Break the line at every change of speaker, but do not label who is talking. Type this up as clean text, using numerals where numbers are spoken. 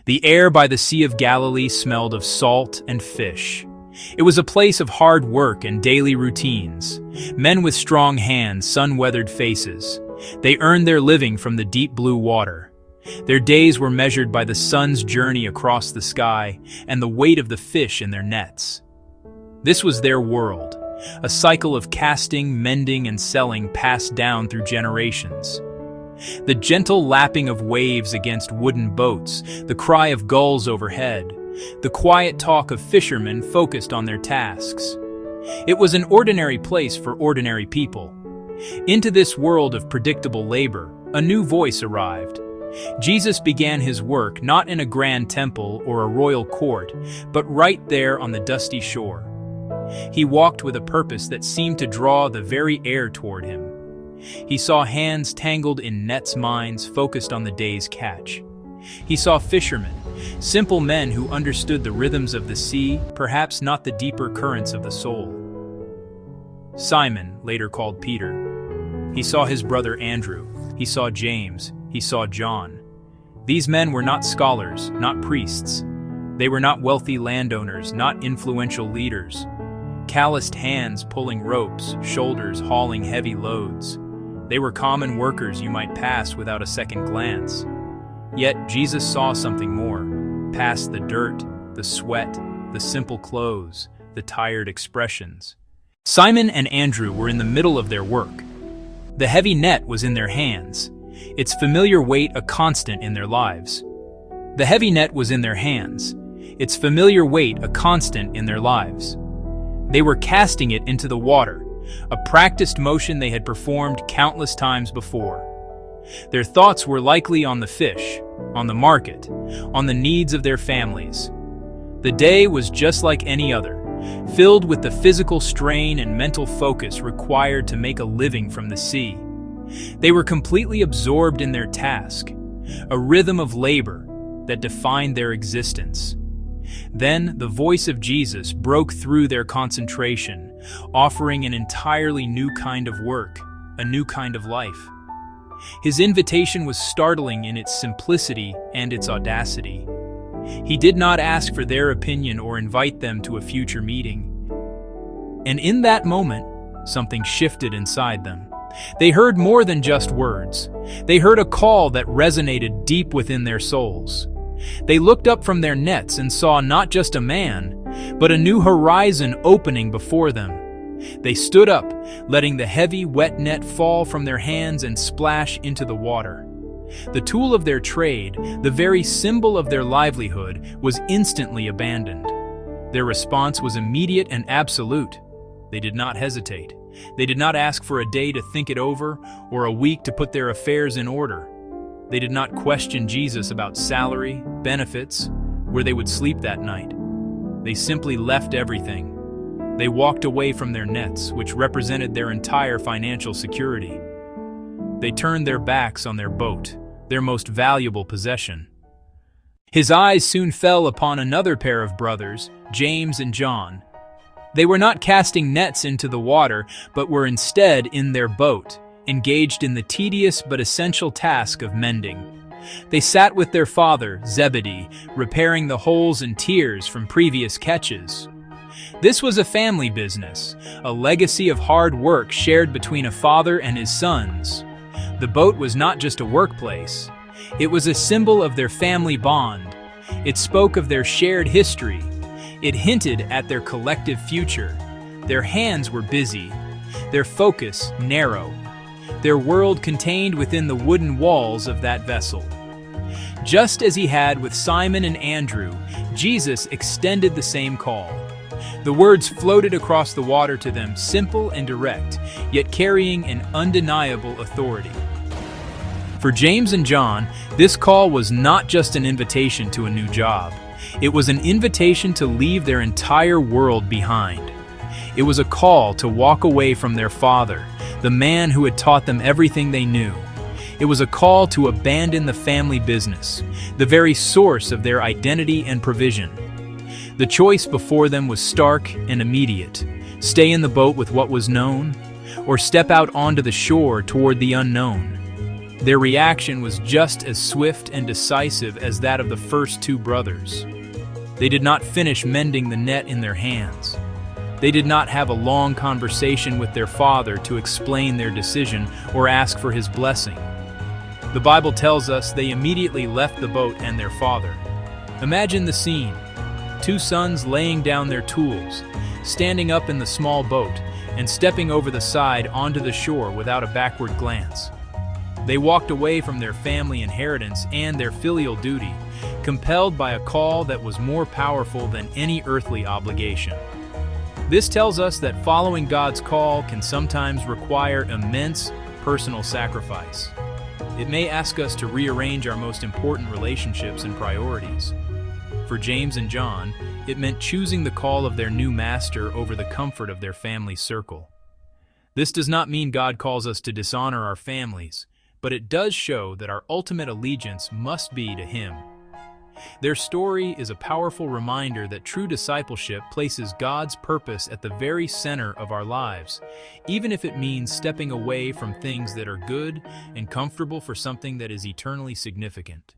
The air by the Sea of Galilee smelled of salt and fish. It was a place of hard work and daily routines. Men with strong hands, sun-weathered faces. They earned their living from the deep blue water. Their days were measured by the sun's journey across the sky and the weight of the fish in their nets. This was their world, a cycle of casting, mending, and selling passed down through generations. The gentle lapping of waves against wooden boats, the cry of gulls overhead, the quiet talk of fishermen focused on their tasks. It was an ordinary place for ordinary people. Into this world of predictable labor, a new voice arrived. Jesus began his work not in a grand temple or a royal court, but right there on the dusty shore. He walked with a purpose that seemed to draw the very air toward him. He saw hands tangled in nets, minds focused on the day's catch. He saw fishermen, simple men who understood the rhythms of the sea, perhaps not the deeper currents of the soul. Simon, later called Peter. He saw his brother Andrew. He saw James. He saw John. These men were not scholars, not priests. They were not wealthy landowners, not influential leaders. Calloused hands pulling ropes, shoulders hauling heavy loads. They were common workers you might pass without a second glance. Yet Jesus saw something more, past the dirt, the sweat, the simple clothes, the tired expressions. Simon and Andrew were in the middle of their work. The heavy net was in their hands, its familiar weight a constant in their lives. The heavy net was in their hands, its familiar weight a constant in their lives. They were casting it into the water, a practiced motion they had performed countless times before. Their thoughts were likely on the fish, on the market, on the needs of their families. The day was just like any other, filled with the physical strain and mental focus required to make a living from the sea. They were completely absorbed in their task, a rhythm of labor that defined their existence. Then the voice of Jesus broke through their concentration, offering an entirely new kind of work, a new kind of life. His invitation was startling in its simplicity and its audacity. He did not ask for their opinion or invite them to a future meeting. And in that moment, something shifted inside them. They heard more than just words. They heard a call that resonated deep within their souls. They looked up from their nets and saw not just a man, but a new horizon opening before them. They stood up, letting the heavy, wet net fall from their hands and splash into the water. The tool of their trade, the very symbol of their livelihood, was instantly abandoned. Their response was immediate and absolute. They did not hesitate. They did not ask for a day to think it over or a week to put their affairs in order. They did not question Jesus about salary, benefits, where they would sleep that night. They simply left everything. They walked away from their nets, which represented their entire financial security. They turned their backs on their boat, their most valuable possession. His eyes soon fell upon another pair of brothers, James and John. They were not casting nets into the water, but were instead in their boat, engaged in the tedious but essential task of mending. They sat with their father, Zebedee, repairing the holes and tears from previous catches. This was a family business, a legacy of hard work shared between a father and his sons. The boat was not just a workplace. It was a symbol of their family bond. It spoke of their shared history. It hinted at their collective future. Their hands were busy, their focus narrow, their world contained within the wooden walls of that vessel. Just as he had with Simon and Andrew, Jesus extended the same call. The words floated across the water to them, simple and direct, yet carrying an undeniable authority. For James and John, this call was not just an invitation to a new job. It was an invitation to leave their entire world behind. It was a call to walk away from their father, the man who had taught them everything they knew. It was a call to abandon the family business, the very source of their identity and provision. The choice before them was stark and immediate: stay in the boat with what was known, or step out onto the shore toward the unknown. Their reaction was just as swift and decisive as that of the first two brothers. They did not finish mending the net in their hands. They did not have a long conversation with their father to explain their decision or ask for his blessing. The Bible tells us they immediately left the boat and their father. Imagine the scene: two sons laying down their tools, standing up in the small boat, and stepping over the side onto the shore without a backward glance. They walked away from their family inheritance and their filial duty, compelled by a call that was more powerful than any earthly obligation. This tells us that following God's call can sometimes require immense personal sacrifice. It may ask us to rearrange our most important relationships and priorities. For James and John, it meant choosing the call of their new master over the comfort of their family circle. This does not mean God calls us to dishonor our families, but it does show that our ultimate allegiance must be to Him. Their story is a powerful reminder that true discipleship places God's purpose at the very center of our lives, even if it means stepping away from things that are good and comfortable for something that is eternally significant.